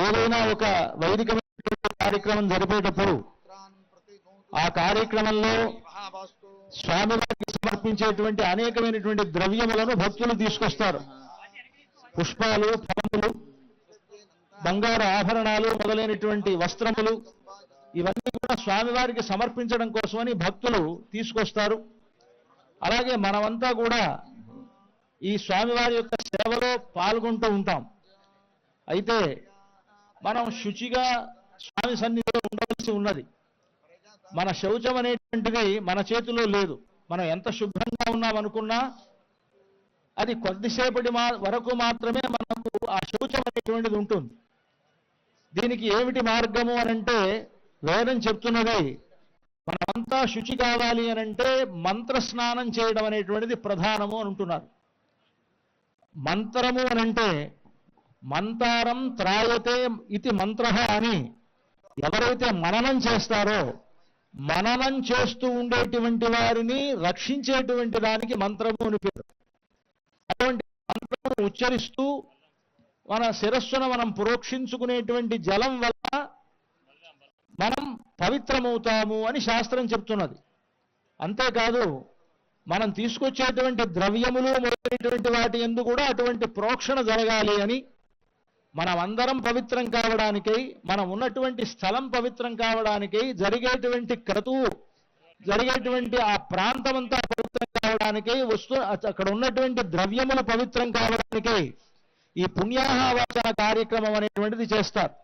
ఏదైనా ఒక వైదికమైన కార్యక్రమం జరిపేటప్పుడు ఆ కార్యక్రమంలో స్వామివారికి సమర్పించేటువంటి అనేకమైనటువంటి ద్రవ్యములను భక్తులు తీసుకొస్తారు. పుష్పాలు, ఫలములు, బంగారు ఆభరణాలు మొదలైనటువంటి వస్త్రములు ఇవన్నీ కూడా స్వామివారికి సమర్పించడం కోసమని భక్తులు తీసుకొస్తారు. అలాగే మనమంతా కూడా ఈ స్వామివారి యొక్క సేవలో పాల్గొంటూ ఉంటాం. అయితే మనం శుచిగా స్వామి సన్నిధిలో ఉండవలసి ఉన్నది. మన శౌచం అనేటువంటిది మన చేతిలో లేదు. మనం ఎంత శుభ్రంగా ఉన్నామనుకున్నా అది కొద్దిసేపటి వరకు మాత్రమే మనకు ఆ శౌచం అనేటువంటిది ఉంటుంది. దీనికి ఏమిటి మార్గము అనంటే వేదం చెప్తున్నది, మనమంతా శుచి కావాలి అనంటే మంత్ర స్నానం చేయడం అనేటువంటిది ప్రధానము అని అంటున్నారు. మంత్రము అనంటే మంతారం త్రాయతే ఇది మంత్ర అని ఎవరైతే మననం చేస్తారో మననం చేస్తూ ఉండేటువంటి వారిని రక్షించేటువంటి దానికి మంత్రము అని పేరు. అటువంటి మంత్రము ఉచ్చరిస్తూ మన శిరస్సున మనం ప్రోక్షించుకునేటువంటి జలం వల్ల మనం పవిత్రమవుతాము అని శాస్త్రం చెప్తున్నది. అంతేకాదు మనం తీసుకొచ్చేటువంటి ద్రవ్యములు మొదలైనటువంటి వాటి యందు కూడా అటువంటి ప్రోక్షణ జరగాలి అని, మనం అందరం పవిత్రం కావడానికై, మనం ఉన్నటువంటి స్థలం పవిత్రం కావడానికై, జరిగేటువంటి క్రతువు జరిగేటువంటి ఆ ప్రాంతం అంతా పవిత్రం కావడానికై, అక్కడ ఉన్నటువంటి ద్రవ్యములు పవిత్రం కావడానికై ఈ పుణ్యాహవాచన కార్యక్రమం అనేటువంటిది చేస్తారు.